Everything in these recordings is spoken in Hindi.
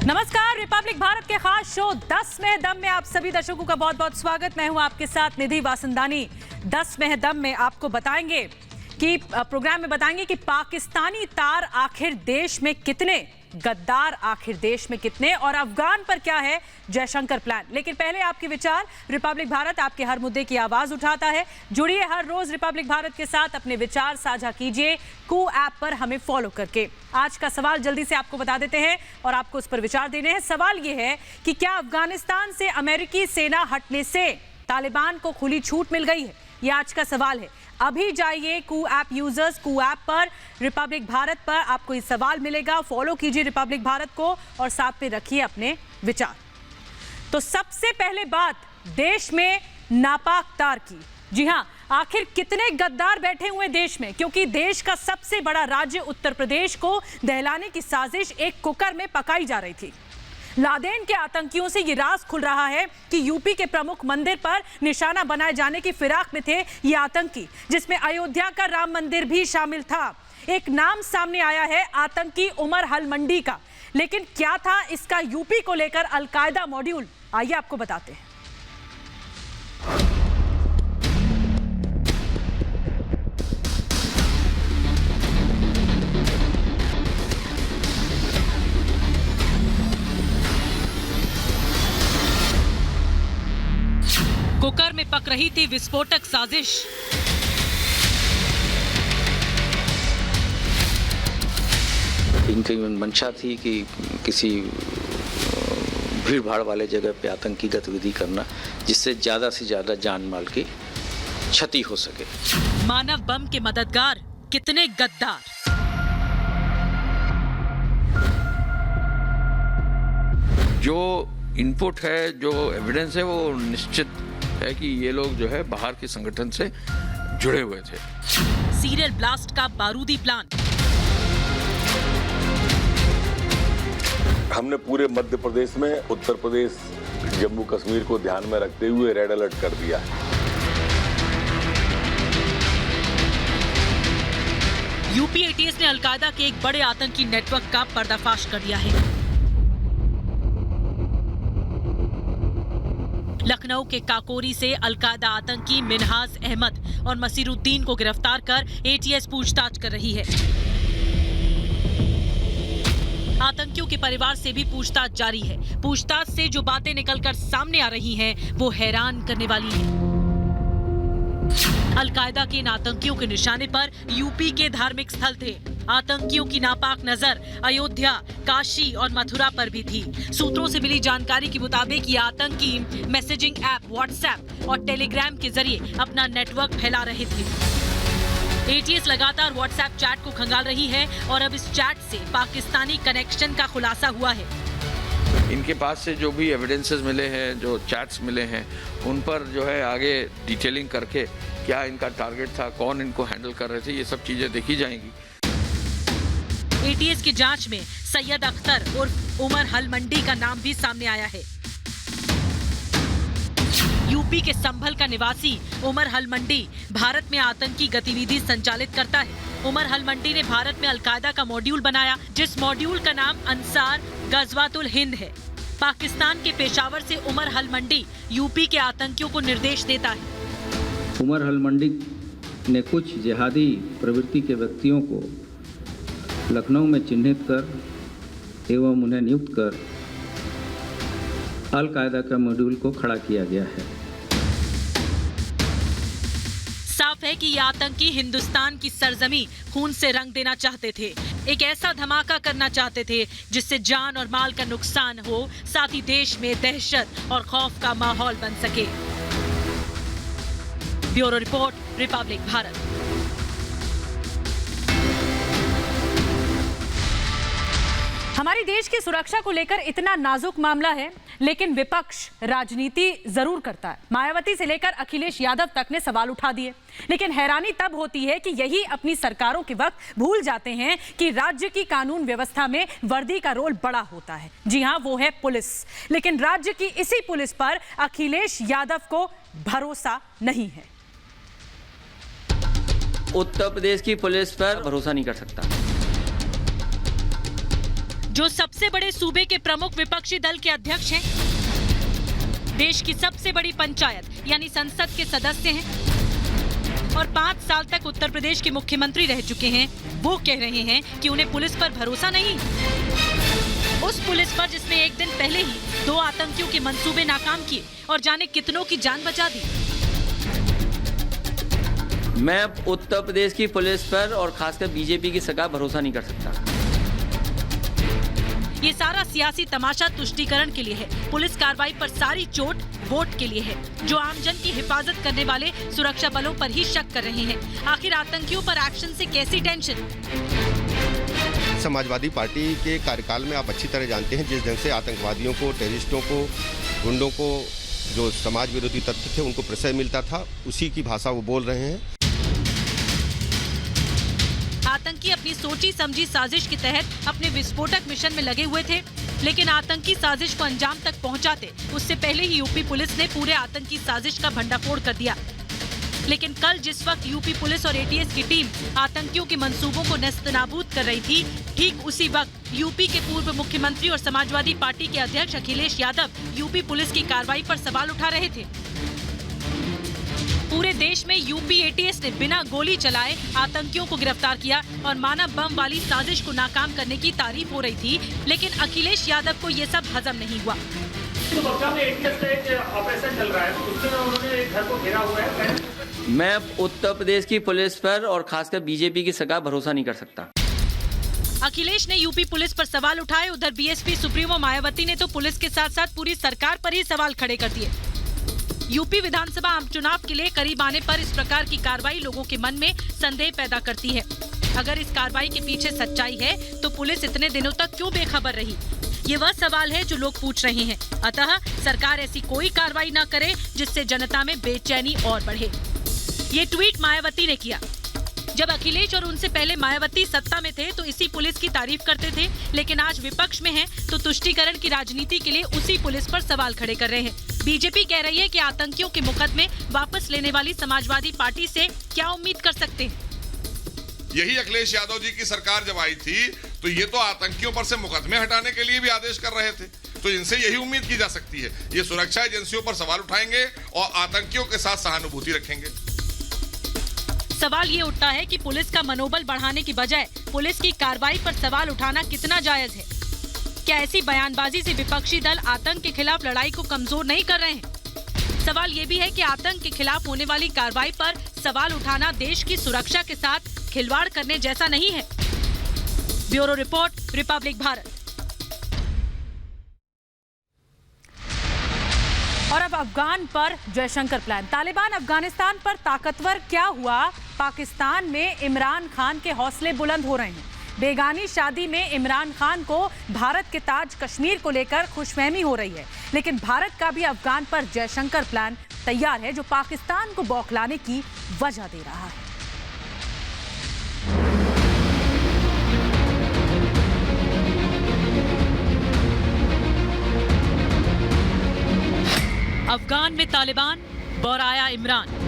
नमस्कार, रिपब्लिक भारत के खास शो 10 में दम में आप सभी दर्शकों का बहुत बहुत स्वागत। मैं हूं आपके साथ निधि वासंदानी। 10 में दम में आपको बताएंगे कि प्रोग्राम में बताएंगे कि पाकिस्तानी तार आखिर देश में कितने, गद्दार आखिर देश में कितने, और अफगान पर क्या है जयशंकर प्लान। लेकिन पहले आपके विचार। रिपब्लिक भारत आपके हर मुद्दे की आवाज उठाता है। जुड़िए हर रोज रिपब्लिक भारत के साथ, अपने विचार साझा कीजिए कू ऐप पर हमें फॉलो करके। आज का सवाल जल्दी से आपको बता देते हैं और आपको उस पर विचार देने हैं। सवाल यह है कि क्या अफगानिस्तान से अमेरिकी सेना हटने से तालिबान को खुली छूट मिल गई है? यह आज का सवाल है। अभी जाइए कू ऐप यूजर्स, कू ऐप पर रिपब्लिक भारत पर आपको ये सवाल मिलेगा। फॉलो कीजिए रिपब्लिक भारत को और साथ में रखिए अपने विचार। तो सबसे पहले बात देश में नापाक तार की। जी हां, आखिर कितने गद्दार बैठे हुए देश में, क्योंकि देश का सबसे बड़ा राज्य उत्तर प्रदेश को दहलाने की साजिश एक कुकर में पकाई जा रही थी। लादेन के आतंकियों से ये राज खुल रहा है कि यूपी के प्रमुख मंदिर पर निशाना बनाए जाने की फिराक में थे ये आतंकी, जिसमें अयोध्या का राम मंदिर भी शामिल था। एक नाम सामने आया है आतंकी उमर हलमंडी का, लेकिन क्या था इसका यूपी को लेकर अलकायदा मॉड्यूल? आइए आपको बताते हैं। कुकर में पक रही थी विस्फोटक साजिश। इनकी मंशा थी कि किसी भीड़ भाड़ वाले जगह पे आतंकी गतिविधि करना, जिससे ज्यादा से ज्यादा जान माल की क्षति हो सके। मानव बम के मददगार कितने गद्दार। जो इनपुट है, जो एविडेंस है, वो निश्चित है कि ये लोग जो है बाहर के संगठन से जुड़े हुए थे। सीरियल ब्लास्ट का बारूदी प्लान। हमने पूरे मध्य प्रदेश में, उत्तर प्रदेश, जम्मू कश्मीर को ध्यान में रखते हुए रेड अलर्ट कर दिया। यूपी एटीएस ने अलकायदा के एक बड़े आतंकी नेटवर्क का पर्दाफाश कर दिया है। लखनऊ के काकोरी से अलकायदा आतंकी मिनहाज अहमद और मसीरुद्दीन को गिरफ्तार कर एटीएस पूछताछ कर रही है। आतंकियों के परिवार से भी पूछताछ जारी है। पूछताछ से जो बातें निकलकर सामने आ रही हैं, वो हैरान करने वाली हैं। अलकायदा के इन आतंकियों के निशाने पर यूपी के धार्मिक स्थल थे। आतंकियों की नापाक नजर अयोध्या, काशी और मथुरा पर भी थी। सूत्रों से मिली जानकारी के मुताबिक ये आतंकी मैसेजिंग ऐप व्हाट्सएप और टेलीग्राम के जरिए अपना नेटवर्क फैला रहे थे। एटीएस लगातार व्हाट्सएप चैट को खंगाल रही है और अब इस चैट से पाकिस्तानी कनेक्शन का खुलासा हुआ है। इनके पास से जो भी एविडेंसेस मिले हैं, जो चैट्स मिले हैं, उन पर जो है आगे डिटेलिंग करके क्या इनका टारगेट था, कौन इनको हैंडल कर रहे थे, ये सब चीजें देखी जाएंगी। एटीएस की जांच में सैयद अख्तर उर्फ उमर हलमंडी का नाम भी सामने आया है। यूपी के संभल का निवासी उमर हलमंडी भारत में आतंकी गतिविधि संचालित करता है। उमर हलमंडी ने भारत में अलकायदा का मॉड्यूल बनाया, जिस मॉड्यूल का नाम अंसार गजवातुल हिंद है। पाकिस्तान के पेशावर से उमर हलमंडी यूपी के आतंकियों को निर्देश देता है। उमर हलमंडी ने कुछ जिहादी प्रवृत्ति के व्यक्तियों को लखनऊ में चिन्हित कर एवं उन्हें नियुक्त कर अल-कायदा का मॉड्यूल को खड़ा किया गया है। साफ है कि ये आतंकी हिंदुस्तान की सरजमी खून से रंग देना चाहते थे। एक ऐसा धमाका करना चाहते थे जिससे जान और माल का नुकसान हो, साथ ही देश में दहशत और खौफ का माहौल बन सके। Bureau report, Republic Bharat. हमारी देश की सुरक्षा को लेकर इतना नाजुक मामला है, लेकिन विपक्ष राजनीति जरूर करता है। मायावती से लेकर अखिलेश यादव तक ने सवाल उठा दिए, लेकिन हैरानी तब होती है कि यही अपनी सरकारों के वक्त भूल जाते हैं कि राज्य की कानून व्यवस्था में वर्दी का रोल बड़ा होता है। जी हां, वो है पुलिस। लेकिन राज्य की इसी पुलिस पर अखिलेश यादव को भरोसा नहीं है। उत्तर प्रदेश की पुलिस पर भरोसा नहीं कर सकता। जो सबसे बड़े सूबे के प्रमुख विपक्षी दल के अध्यक्ष हैं, देश की सबसे बड़ी पंचायत यानी संसद के सदस्य हैं और 5 साल तक उत्तर प्रदेश के मुख्यमंत्री रह चुके हैं, वो कह रहे हैं कि उन्हें पुलिस पर भरोसा नहीं। उस पुलिस पर जिसने एक दिन पहले ही 2 आतंकियों के मंसूबे नाकाम किए और जाने कितनों की जान बचा दी। मैं उत्तर प्रदेश की पुलिस पर और खासकर बीजेपी की सरकार भरोसा नहीं कर सकता। ये सारा सियासी तमाशा तुष्टीकरण के लिए है। पुलिस कार्रवाई पर सारी चोट वोट के लिए है, जो आमजन की हिफाजत करने वाले सुरक्षा बलों पर ही शक कर रहे हैं। आखिर आतंकियों पर एक्शन से कैसी टेंशन? समाजवादी पार्टी के कार्यकाल में आप अच्छी तरह जानते हैं, जिस ढंग से आतंकवादियों को, टेररिस्टों को, गुंडों को, जो समाज विरोधी तत्व थे, उनको प्रश्रय मिलता था, उसी की भाषा वो बोल रहे हैं। आतंकी अपनी सोची समझी साजिश के तहत अपने विस्फोटक मिशन में लगे हुए थे, लेकिन आतंकी साजिश को अंजाम तक पहुंचाते उससे पहले ही यूपी पुलिस ने पूरे आतंकी साजिश का भंडाफोड़ कर दिया। लेकिन कल जिस वक्त यूपी पुलिस और एटीएस की टीम आतंकियों के मंसूबों को नेस्तनाबूद कर रही थी, ठीक उसी वक्त यूपी के पूर्व मुख्यमंत्री और समाजवादी पार्टी के अध्यक्ष अखिलेश यादव यूपी पुलिस की कार्रवाई पर सवाल उठा रहे थे। पूरे देश में यूपी एटीएस ने बिना गोली चलाए आतंकियों को गिरफ्तार किया और मानव बम वाली साजिश को नाकाम करने की तारीफ हो रही थी, लेकिन अखिलेश यादव को ये सब हजम नहीं हुआ। तो बक्का में एटीएस का एक ऑपरेशन चल रहा है, उसमें उन्होंने एक घर को घेरा हुआ है। मैं उत्तर प्रदेश की पुलिस पर और खासकर बीजेपी की सरकार भरोसा नहीं कर सकता। अखिलेश ने यूपी पुलिस पर सवाल उठाए, उधर बीएसपी सुप्रीमो मायावती ने तो पुलिस के साथ साथ पूरी सरकार पर ही सवाल खड़े कर दिए। यूपी विधानसभा आम चुनाव के लिए करीब आने पर इस प्रकार की कार्रवाई लोगों के मन में संदेह पैदा करती है। अगर इस कार्रवाई के पीछे सच्चाई है तो पुलिस इतने दिनों तक क्यों बेखबर रही? ये वह सवाल है जो लोग पूछ रहे हैं। अतः सरकार ऐसी कोई कार्रवाई न करे जिससे जनता में बेचैनी और बढ़े। ये ट्वीट मायावती ने किया। जब अखिलेश और उनसे पहले मायावती सत्ता में थे तो इसी पुलिस की तारीफ करते थे, लेकिन आज विपक्ष में हैं तो तुष्टीकरण की राजनीति के लिए उसी पुलिस पर सवाल खड़े कर रहे हैं। बीजेपी कह रही है कि आतंकियों के मुकदमे वापस लेने वाली समाजवादी पार्टी से क्या उम्मीद कर सकते हैं? यही अखिलेश यादव जी की सरकार जब आई थी तो ये तो आतंकियों पर से मुकदमे हटाने के लिए भी आदेश कर रहे थे, तो इनसे यही उम्मीद की जा सकती है। ये सुरक्षा एजेंसियों पर सवाल उठाएंगे और आतंकियों के साथ सहानुभूति रखेंगे। सवाल ये उठता है कि पुलिस का मनोबल बढ़ाने की बजाय पुलिस की कार्रवाई पर सवाल उठाना कितना जायज है? क्या ऐसी बयानबाजी से विपक्षी दल आतंक के खिलाफ लड़ाई को कमजोर नहीं कर रहे हैं? सवाल ये भी है कि आतंक के खिलाफ होने वाली कार्रवाई पर सवाल उठाना देश की सुरक्षा के साथ खिलवाड़ करने जैसा नहीं है। Bureau report, Republic Bharat. और अब अफगान पर जयशंकर प्लान। तालिबान अफगानिस्तान पर ताकतवर क्या हुआ? पाकिस्तान में इमरान खान के हौसले बुलंद हो रहे हैं। बेगानी शादी में इमरान खान को भारत के ताज कश्मीर को लेकर खुशफहमी हो रही है, लेकिन भारत का भी अफगान पर जयशंकर प्लान तैयार है, जो पाकिस्तान को बौखलाने की वजह दे रहा है। अफगान में तालिबान, बौराया इमरान।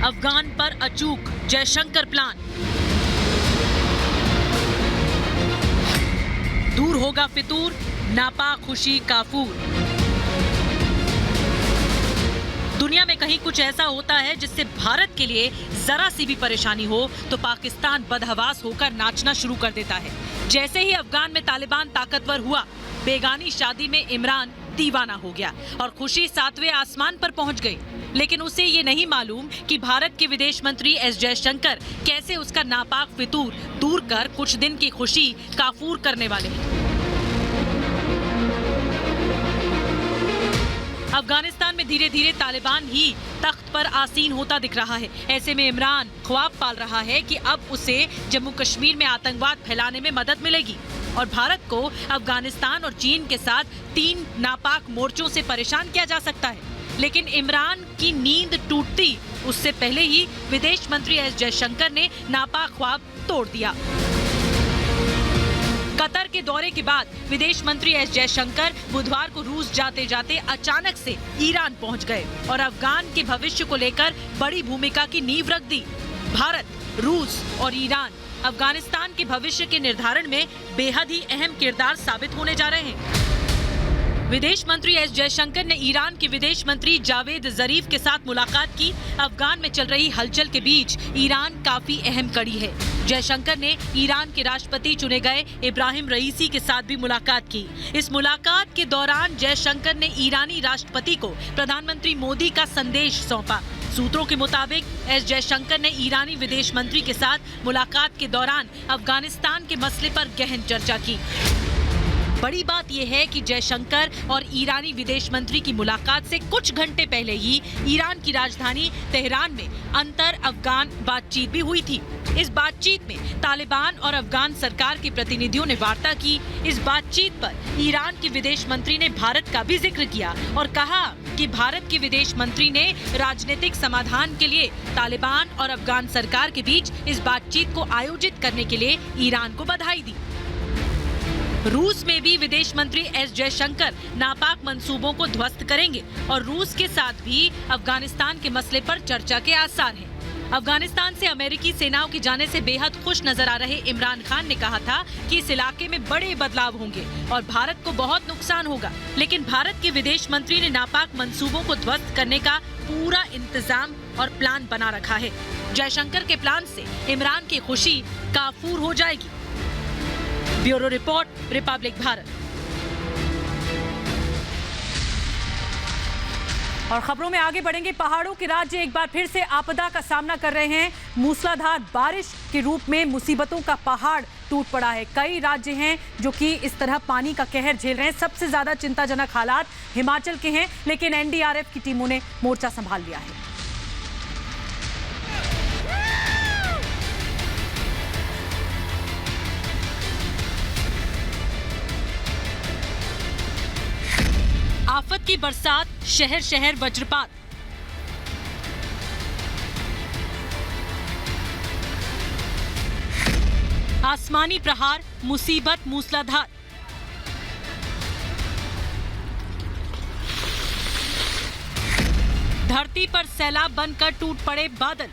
अफगान पर अचूक जयशंकर प्लान। दूर होगा फितूर, नापाक खुशी काफूर। दुनिया में कहीं कुछ ऐसा होता है जिससे भारत के लिए जरा सी भी परेशानी हो तो पाकिस्तान बदहवास होकर नाचना शुरू कर देता है। जैसे ही अफगान में तालिबान ताकतवर हुआ, बेगानी शादी में इमरान दीवाना हो गया और खुशी 7वें आसमान पर पहुंच गई। लेकिन उसे ये नहीं मालूम कि भारत के विदेश मंत्री एस जयशंकर कैसे उसका नापाक फितूर दूर कर कुछ दिन की खुशी काफूर करने वाले हैं। अफगानिस्तान में धीरे धीरे तालिबान ही तख्त पर आसीन होता दिख रहा है। ऐसे में इमरान ख्वाब पाल रहा है कि अब उसे जम्मू कश्मीर में आतंकवाद फैलाने में मदद मिलेगी और भारत को अफगानिस्तान और चीन के साथ 3 नापाक मोर्चों से परेशान किया जा सकता है। लेकिन इमरान की नींद टूटती उससे पहले ही विदेश मंत्री एस जयशंकर ने नापाक ख्वाब तोड़ दिया। कतर के दौरे के बाद विदेश मंत्री एस जयशंकर बुधवार को रूस जाते जाते अचानक से ईरान पहुंच गए और अफगान के भविष्य को लेकर बड़ी भूमिका की नींव रख दी। भारत, रूस और ईरान अफगानिस्तान के भविष्य के निर्धारण में बेहद ही अहम किरदार साबित होने जा रहे हैं। विदेश मंत्री एस जयशंकर ने ईरान के विदेश मंत्री जावेद जरीफ के साथ मुलाकात की। अफगान में चल रही हलचल के बीच ईरान काफी अहम कड़ी है। जयशंकर ने ईरान के राष्ट्रपति चुने गए इब्राहिम रईसी के साथ भी मुलाकात की। इस मुलाकात के दौरान जयशंकर ने ईरानी राष्ट्रपति को प्रधानमंत्री मोदी का संदेश सौंपा। सूत्रों के मुताबिक एस जयशंकर ने ईरानी विदेश मंत्री के साथ मुलाकात के दौरान अफगानिस्तान के मसले पर गहन चर्चा की। बड़ी बात यह है कि जयशंकर और ईरानी विदेश मंत्री की मुलाकात से कुछ घंटे पहले ही ईरान की राजधानी तेहरान में अंतर अफगान बातचीत भी हुई थी। इस बातचीत में तालिबान और अफगान सरकार के प्रतिनिधियों ने वार्ता की। इस बातचीत पर ईरान के विदेश मंत्री ने भारत का भी जिक्र किया और कहा कि भारत के विदेश मंत्री ने राजनीतिक समाधान के लिए तालिबान और अफगान सरकार के बीच इस बातचीत को आयोजित करने के लिए ईरान को बधाई दी। रूस में भी विदेश मंत्री एस जयशंकर नापाक मंसूबों को ध्वस्त करेंगे और रूस के साथ भी अफगानिस्तान के मसले पर चर्चा के आसार हैं। अफगानिस्तान से अमेरिकी सेनाओं के जाने से बेहद खुश नजर आ रहे इमरान खान ने कहा था कि इस इलाके में बड़े बदलाव होंगे और भारत को बहुत नुकसान होगा, लेकिन भारत के विदेश मंत्री ने नापाक मंसूबों को ध्वस्त करने का पूरा इंतजाम और प्लान बना रखा है। जयशंकर के प्लान से इमरान की खुशी काफूर हो जाएगी। Bureau report, Republic Bharat. और खबरों में आगे बढ़ेंगे। पहाड़ों के राज्य एक बार फिर से आपदा का सामना कर रहे हैं। मूसलाधार बारिश के रूप में मुसीबतों का पहाड़ टूट पड़ा है। कई राज्य हैं जो कि इस तरह पानी का कहर झेल रहे हैं। सबसे ज्यादा चिंताजनक हालात हिमाचल के हैं, लेकिन एनडीआरएफ की टीमों ने मोर्चा संभाल लिया है। आफत की बरसात, शहर शहर वज्रपात। आसमानी प्रहार, मुसीबत मूसलाधार। धरती पर सैलाब बनकर टूट पड़े बादल।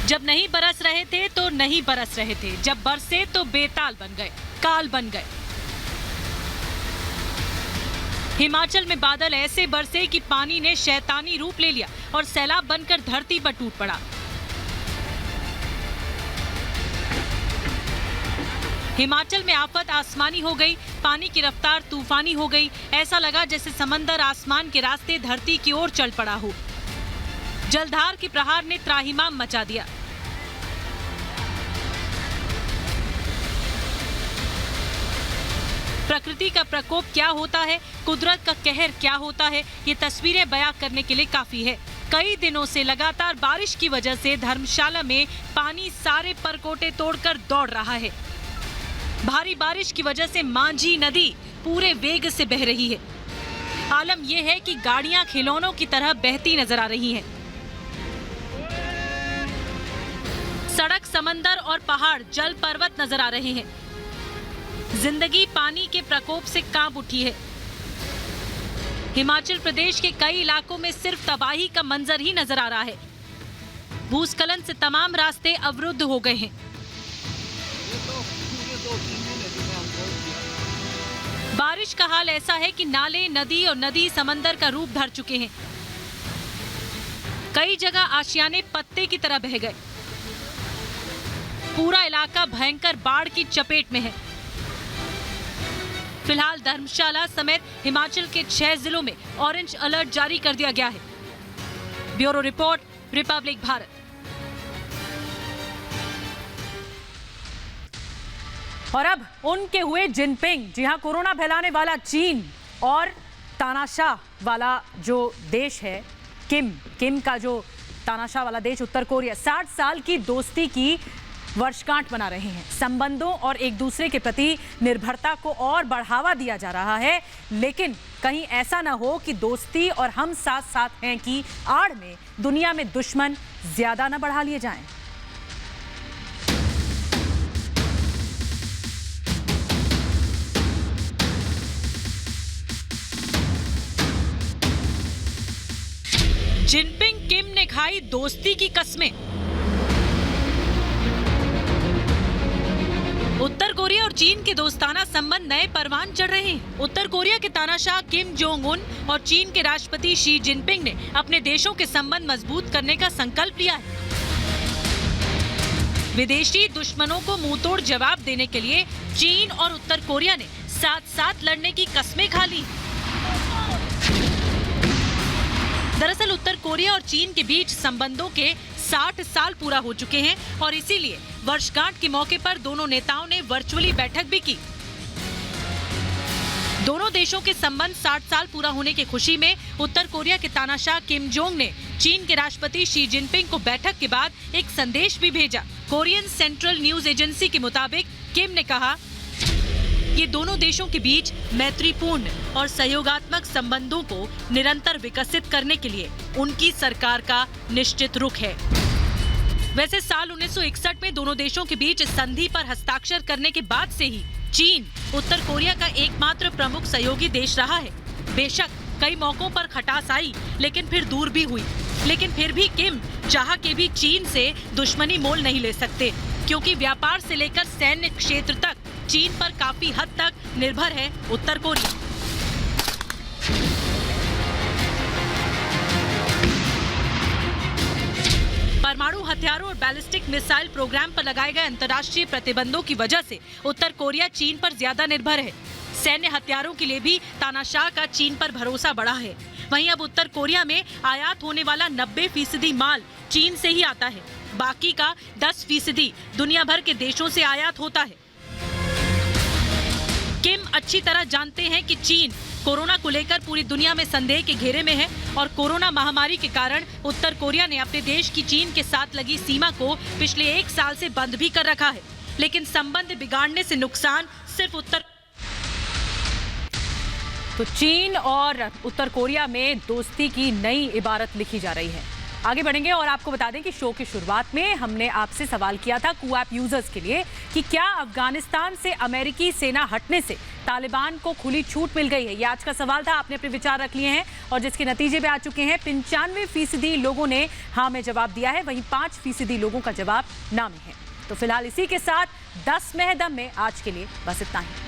जब नहीं बरस रहे थे तो नहीं बरस रहे थे, जब बरसे तो बेताल बन गए, काल बन गए। हिमाचल में बादल ऐसे बरसे कि पानी ने शैतानी रूप ले लिया और सैलाब बनकर धरती पर टूट पड़ा। हिमाचल में आफत आसमानी हो गई, पानी की रफ्तार तूफानी हो गई। ऐसा लगा जैसे समंदर आसमान के रास्ते धरती की ओर चल पड़ा हो। जलधार के प्रहार ने त्राहिमाम मचा दिया। प्रकृति का प्रकोप क्या होता है, कुदरत का कहर क्या होता है, ये तस्वीरें बयां करने के लिए काफी है। कई दिनों से लगातार बारिश की वजह से धर्मशाला में पानी सारे परकोटे तोड़कर दौड़ रहा है। भारी बारिश की वजह से मांझी नदी पूरे वेग से बह रही है। आलम यह है कि गाड़ियां खिलौनों की तरह बहती नजर आ रही हैं। सड़क, समंदर और पहाड़ जल पर्वत नजर आ रहे हैं। जिंदगी पानी के प्रकोप से कांप उठी है। हिमाचल प्रदेश के कई इलाकों में सिर्फ तबाही का मंजर ही नजर आ रहा है। भूस्खलन से तमाम रास्ते अवरुद्ध हो गए हैं। बारिश का हाल ऐसा है कि नाले, नदी और नदी समंदर का रूप धर चुके हैं। कई जगह आशियाने पत्ते की तरह बह गए। पूरा इलाका भयंकर बाढ़ की चपेट में है। फिलहाल धर्मशाला समेत हिमाचल के 6 जिलों में ऑरेंज अलर्ट जारी कर दिया गया है। Bureau report, Republic Bharat. और अब उनके हुए जिनपिंग। जी हां, कोरोना फैलाने वाला चीन और तानाशाह वाला जो देश है किम का जो तानाशाह वाला देश उत्तर कोरिया 60 साल की दोस्ती की वर्षगांठ मना रहे हैं। संबंधों और एक दूसरे के प्रति निर्भरता को और बढ़ावा दिया जा रहा है, लेकिन कहीं ऐसा ना हो कि दोस्ती और हम साथ साथ हैं की आड़ में दुनिया में दुश्मन ज्यादा ना बढ़ा लिए जाएं। जिनपिंग किम ने खाई दोस्ती की कस्में। उत्तर कोरिया और चीन के दोस्ताना संबंध नए परवान चढ़ रहे हैं। उत्तर कोरिया के तानाशाह किम जोंग उन और चीन के राष्ट्रपति शी जिनपिंग ने अपने देशों के संबंध मजबूत करने का संकल्प लिया है। विदेशी दुश्मनों को मुंहतोड़ जवाब देने के लिए चीन और उत्तर कोरिया ने साथ साथ लड़ने की कस्में खा ली। दरअसल उत्तर कोरिया और चीन के बीच संबंधों के 60 साल पूरा हो चुके हैं और इसीलिए वर्षगांठ के मौके पर दोनों नेताओं ने वर्चुअली बैठक भी की। दोनों देशों के संबंध 60 साल पूरा होने की खुशी में उत्तर कोरिया के तानाशाह किम जोंग ने चीन के राष्ट्रपति शी जिनपिंग को बैठक के बाद एक संदेश भी भेजा। कोरियन सेंट्रल न्यूज एजेंसी के मुताबिक किम ने कहा, ये दोनों देशों के बीच मैत्रीपूर्ण और सहयोगात्मक संबंधों को निरंतर विकसित करने के लिए उनकी सरकार का निश्चित रुख है। वैसे साल 1961 में दोनों देशों के बीच संधि पर हस्ताक्षर करने के बाद से ही चीन उत्तर कोरिया का एकमात्र प्रमुख सहयोगी देश रहा है। बेशक कई मौकों पर खटास आई, लेकिन फिर दूर भी हुई। लेकिन फिर भी किम चाह के भी चीन से दुश्मनी मोल नहीं ले सकते, क्योंकि व्यापार से लेकर सैन्य क्षेत्र तक चीन पर काफी हद तक निर्भर है उत्तर कोरिया। परमाणु हथियारों और बैलिस्टिक मिसाइल प्रोग्राम पर लगाए गए अंतर्राष्ट्रीय प्रतिबंधों की वजह से उत्तर कोरिया चीन पर ज्यादा निर्भर है। सैन्य हथियारों के लिए भी तानाशाह का चीन पर भरोसा बढ़ा है। वहीं अब उत्तर कोरिया में आयात होने वाला 90% माल चीन से ही आता है। बाकी का 10% दुनिया भर के देशों से आयात होता है। किम अच्छी तरह जानते हैं कि चीन कोरोना को लेकर पूरी दुनिया में संदेह के घेरे में है और कोरोना महामारी के कारण उत्तर कोरिया ने अपने देश की चीन के साथ लगी सीमा को पिछले 1 साल से बंद भी कर रखा है। लेकिन संबंध बिगाड़ने से नुकसान सिर्फ तो चीन और उत्तर कोरिया में दोस्ती की नई इबारत लिखी जा रही है। आगे बढ़ेंगे और आपको बता दें कि शो की शुरुआत में हमने आपसे सवाल किया था कूऐप यूजर्स के लिए कि क्या अफगानिस्तान से अमेरिकी सेना हटने से तालिबान को खुली छूट मिल गई है। ये आज का सवाल था। आपने अपने विचार रख लिए हैं और जिसके नतीजे पे आ चुके हैं। 95% लोगों ने हाँ में जवाब दिया है, वहीं 5% लोगों का जवाब ना में है। तो फिलहाल इसी के साथ 10 में है दम में आज के लिए बस इतना ही।